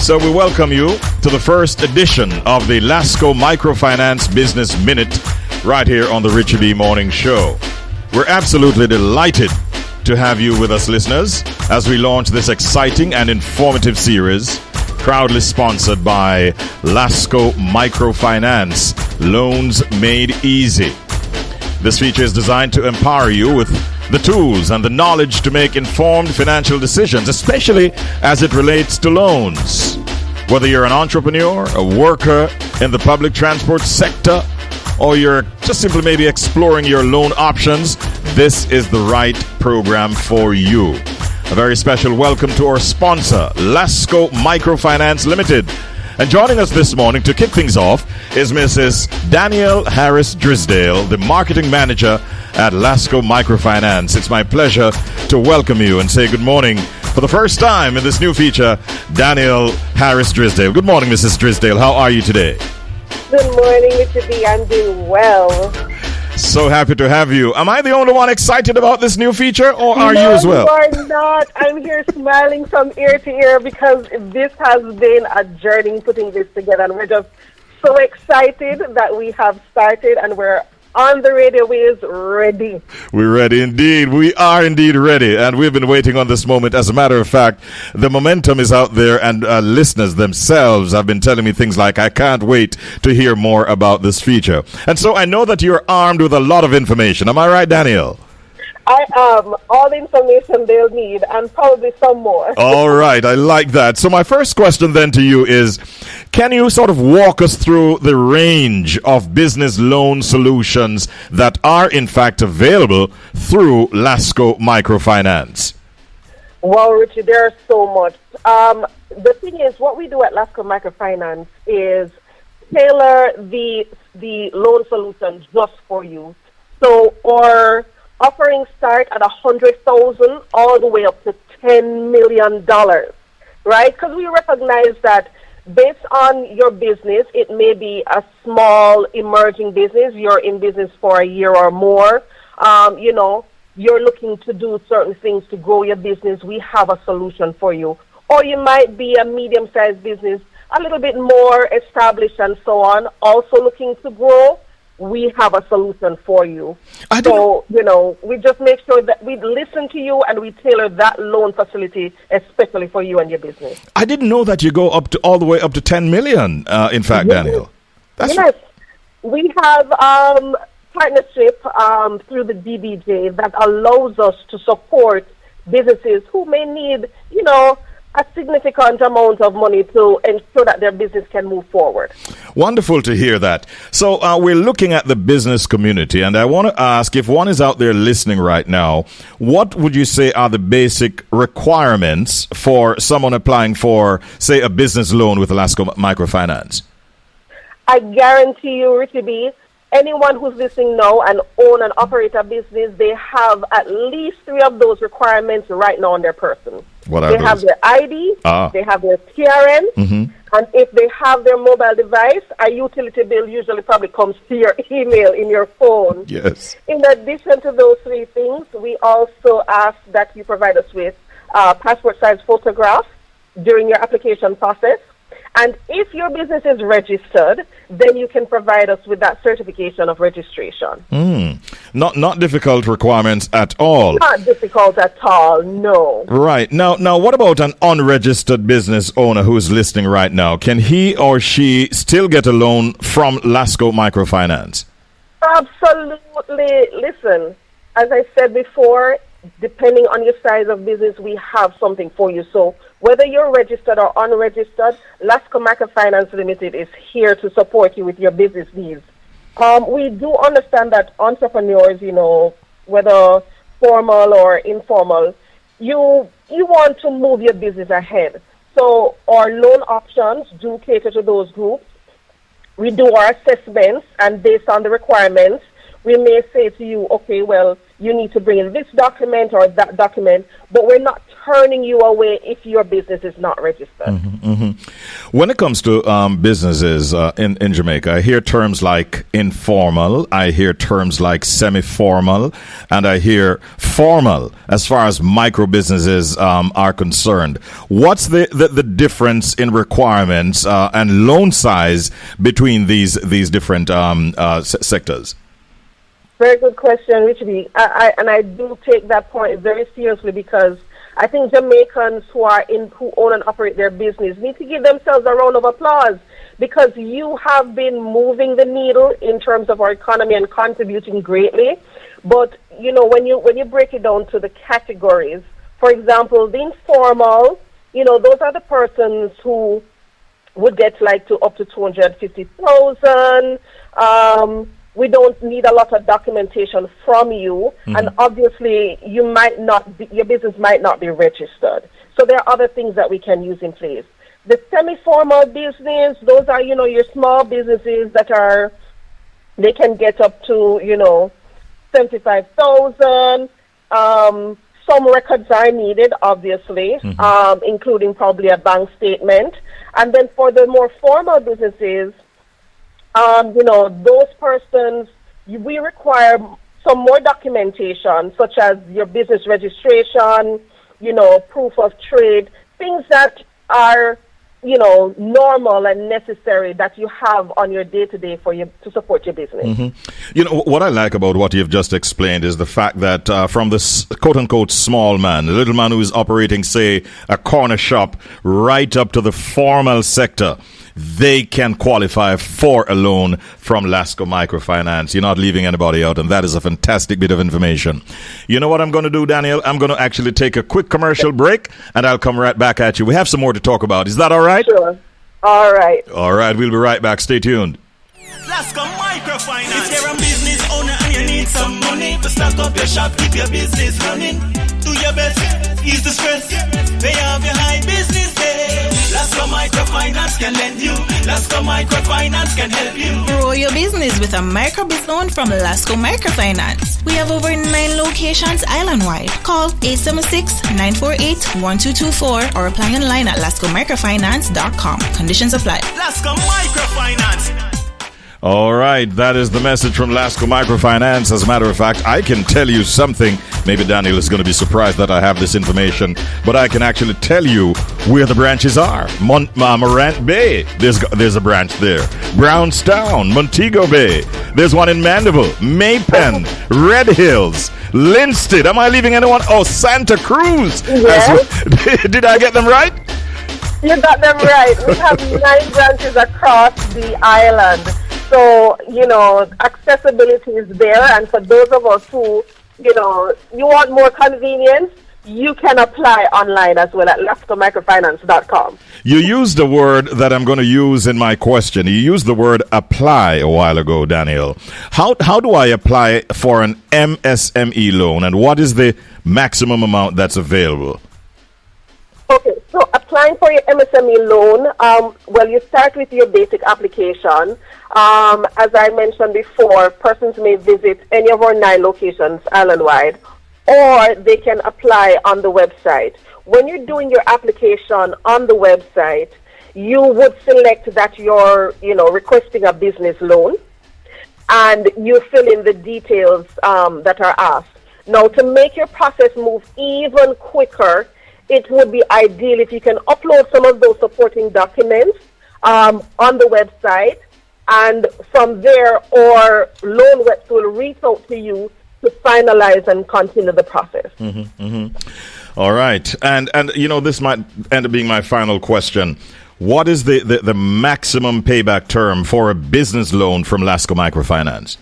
So we welcome you to the first edition of the LASCO Microfinance Business Minute right here on the Richie B Morning Show. We're absolutely delighted to have you with us, listeners, as we launch this exciting and informative series, proudly sponsored by LASCO Microfinance, Loans Made Easy. This feature is designed to empower you with the tools and the knowledge to make informed financial decisions, especially as it relates to loans. Whether you're an entrepreneur, a worker in the public transport sector, or you're just simply maybe exploring your loan options, this is the right program for you. A very special welcome to our sponsor, LASCO Microfinance Limited. And joining us this morning to kick things off is Mrs. Danielle Harris-Drysdale, the marketing manager at LASCO Microfinance. It's my pleasure to welcome you and say good morning for the first time in this new feature, Danielle Harris-Drysdale. Good morning, Mrs. Drysdale. How are you today? Good morning, Mr. B. I'm doing well. So happy to have you. Am I the only one excited about this new feature, or are you as well? No, you are not. I'm here smiling from ear to ear because this has been a journey putting this together, and we're just so excited that we have started and we're on the radio waves ready. We're ready indeed. We are indeed ready, and we've been waiting on this moment. As a matter of fact, the momentum is out there, and listeners themselves have been telling me things like, I can't wait to hear more about this feature. And so I know that you're armed with a lot of information. Am I right, Danielle? I am. All the information they'll need, and probably some more. All right, I like that. So my first question then to you is, can you sort of walk us through the range of business loan solutions that are in fact available through LASCO Microfinance? Well, Richie, there's so much. The thing is, what we do at LASCO Microfinance is tailor the loan solutions just for you. So, our offerings start at $100,000 all the way up to $10 million, right? Because we recognize that based on your business, it may be a small emerging business. You're in business for a year or more. You're looking to do certain things to grow your business. We have a solution for you. Or you might be a medium-sized business, a little bit more established and so on, also looking to grow. We have a solution for you. We just make sure that we listen to you and we tailor that loan facility especially for you and your business. I didn't know that you go up to all the way up to 10 million, in fact, yes. Danielle. Yes. We have partnership through the DBJ that allows us to support businesses who may need, a significant amount of money to ensure that their business can move forward. Wonderful to hear that. So we're looking at the business community, and I want to ask, if one is out there listening right now, what would you say are the basic requirements for someone applying for, say, a business loan with LASCO Microfinance? I guarantee you, Richie B., anyone who's listening now and own and operate a business, they have at least 3 of those requirements right now on their person. What are they those? Have their ID, they have their TRN, and if they have their mobile device, a utility bill usually probably comes to your email in your phone. Yes. In addition to those 3 things, we also ask that you provide us with passport-size photographs during your application process. And if your business is registered, then you can provide us with that certification of registration. Not difficult requirements at all. Not difficult at all, no. Right. Now, what about an unregistered business owner who is listening right now? Can he or she still get a loan from LASCO Microfinance? Absolutely. Listen, as I said before, depending on your size of business, we have something for you. So whether you're registered or unregistered, LASCO Microfinance Limited is here to support you with your business needs. We do understand that entrepreneurs, whether formal or informal, you want to move your business ahead. So our loan options do cater to those groups. We do our assessments, and based on the requirements, we may say to you, okay, well, you need to bring in this document or that document, but we're not turning you away if your business is not registered. When it comes to businesses in Jamaica, I hear terms like informal, I hear terms like semi-formal, and I hear formal as far as micro businesses are concerned. What's the difference in requirements and loan size between these different sectors? Very good question, Richard. I do take that point very seriously, because I think Jamaicans who own and operate their business need to give themselves a round of applause, because you have been moving the needle in terms of our economy and contributing greatly. But when you break it down to the categories, for example, the informal, those are the persons who would get up to 250,000. We don't need a lot of documentation from you, and obviously your business might not be registered. So there are other things that we can use in place. The semi-formal business, those are, your small businesses they can get up to, 75,000. Some records are needed, obviously, including probably a bank statement. And then for the more formal businesses, those persons, we require some more documentation, such as your business registration, proof of trade, things that are, normal and necessary that you have on your day-to-day to support your business. What I like about what you've just explained is the fact that from this quote-unquote small man, the little man who is operating, say, a corner shop, right up to the formal sector, they can qualify for a loan from LASCO Microfinance. You're not leaving anybody out, and that is a fantastic bit of information. You know what I'm going to do, Danielle? I'm going to actually take a quick commercial break, and I'll come right back at you. We have some more to talk about. Is that all right? Sure. All right. All right, we'll be right back. Stay tuned. LASCO Microfinance. If you're a business owner and you need some money to start up your shop, keep your business running, do your best, ease the stress, pay off your high business debt. LASCO Microfinance can lend you. LASCO Microfinance can help you grow your business with a micro biz loan from LASCO Microfinance. We have over 9 locations island-wide. Call 876-948-1224 or apply online at LASCOMicrofinance.com. Conditions apply. LASCO Microfinance. All right, that is the message from LASCO Microfinance. As a matter of fact, I can tell you something. Maybe Daniel is going to be surprised that I have this information, but I can actually tell you where the branches are. Morant Bay, there's a branch there. Brownstown, Montego Bay. There's one in Mandeville, Maypen, Red Hills, Linstead. Am I leaving anyone? Oh, Santa Cruz. Yes. Did I get them right? You got them right. We have 9 branches across the island. So, accessibility is there. And for those of us who, you want more convenience, you can apply online as well at LASCOMicrofinance.com. You used a word that I'm going to use in my question. You used the word apply a while ago, Danielle. How do I apply for an MSME loan, and what is the maximum amount that's available? Okay, so applying for your MSME loan, you start with your basic application. As I mentioned before, persons may visit any of our 9 locations island-wide, or they can apply on the website. When you're doing your application on the website, you would select that you're, requesting a business loan, and you fill in the details that are asked. Now, to make your process move even quicker, it would be ideal if you can upload some of those supporting documents on the website, and from there, our loan reps will reach out to you to finalize and continue the process. All right. And this might end up being my final question. What is the maximum payback term for a business loan from LASCO Microfinance?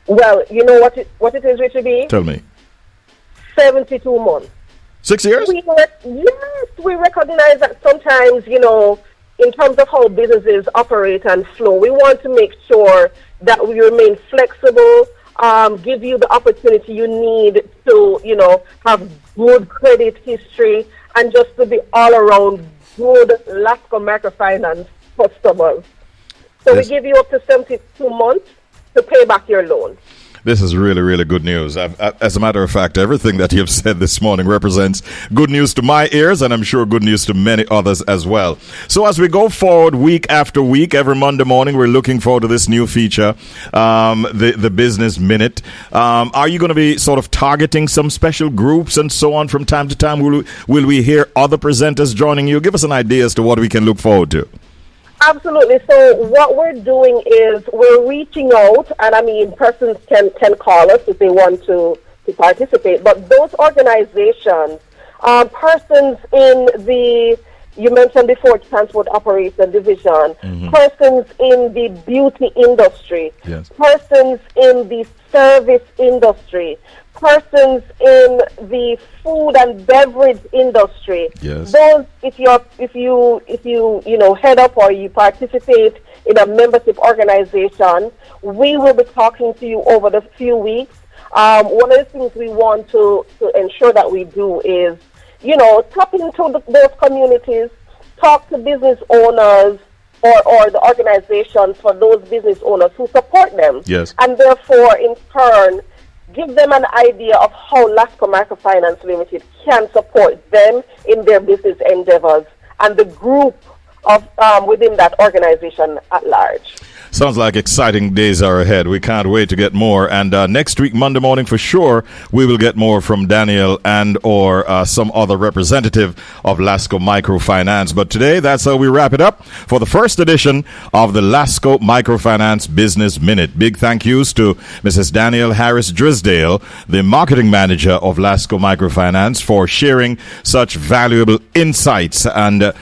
Well, you know what it is, Richard B? Tell me. 72 months. 6 years? Yes, we recognize that sometimes, in terms of how businesses operate and flow, we want to make sure that we remain flexible, give you the opportunity you need to, have good credit history, and just to be all around good LASCO Microfinance customers. So we give you up to 72 months to pay back your loan. This is really, really good news. As a matter of fact, everything that you've said this morning represents good news to my ears, and I'm sure good news to many others as well. So as we go forward week after week, every Monday morning, we're looking forward to this new feature, the Business Minute. Are you going to be sort of targeting some special groups and so on from time to time? Will we hear other presenters joining you? Give us an idea as to what we can look forward to. Absolutely. So what we're doing is we're reaching out, and I mean, persons can call us if they want to participate. But those organizations, persons in the, you mentioned before, transport operation division, persons in the beauty industry, yes, persons in the service industry, persons in the food and beverage industry. Yes. Those, if you head up or you participate in a membership organization, we will be talking to you over the few weeks. One of the things we want to ensure that we do is, tap into those communities, talk to business owners or the organizations for those business owners who support them. Yes. And therefore, in turn, give them an idea of how LASCO Microfinance Limited can support them in their business endeavors and the group of within that organization at large. Sounds like exciting days are ahead. We can't wait to get more. And next week, Monday morning, for sure, we will get more from Danielle and or some other representative of LASCO Microfinance. But today, that's how we wrap it up for the first edition of the LASCO Microfinance Business Minute. Big thank yous to Mrs. Danielle Harris-Drysdale, the marketing manager of LASCO Microfinance, for sharing such valuable insights. And to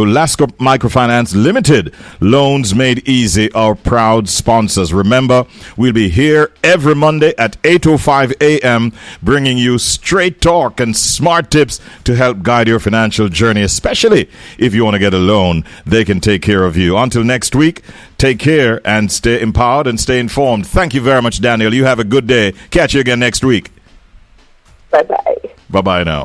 LASCO Microfinance Limited, Loans Made Easy, our proud sponsors. Remember, we'll be here every Monday at 8:05 a.m. bringing you straight talk and smart tips to help guide your financial journey, especially if you want to get a loan. They can take care of you. Until next week, take care and stay empowered and stay informed. Thank you very much, Daniel. You have a good day. Catch you again next week. Bye-bye. Bye-bye now.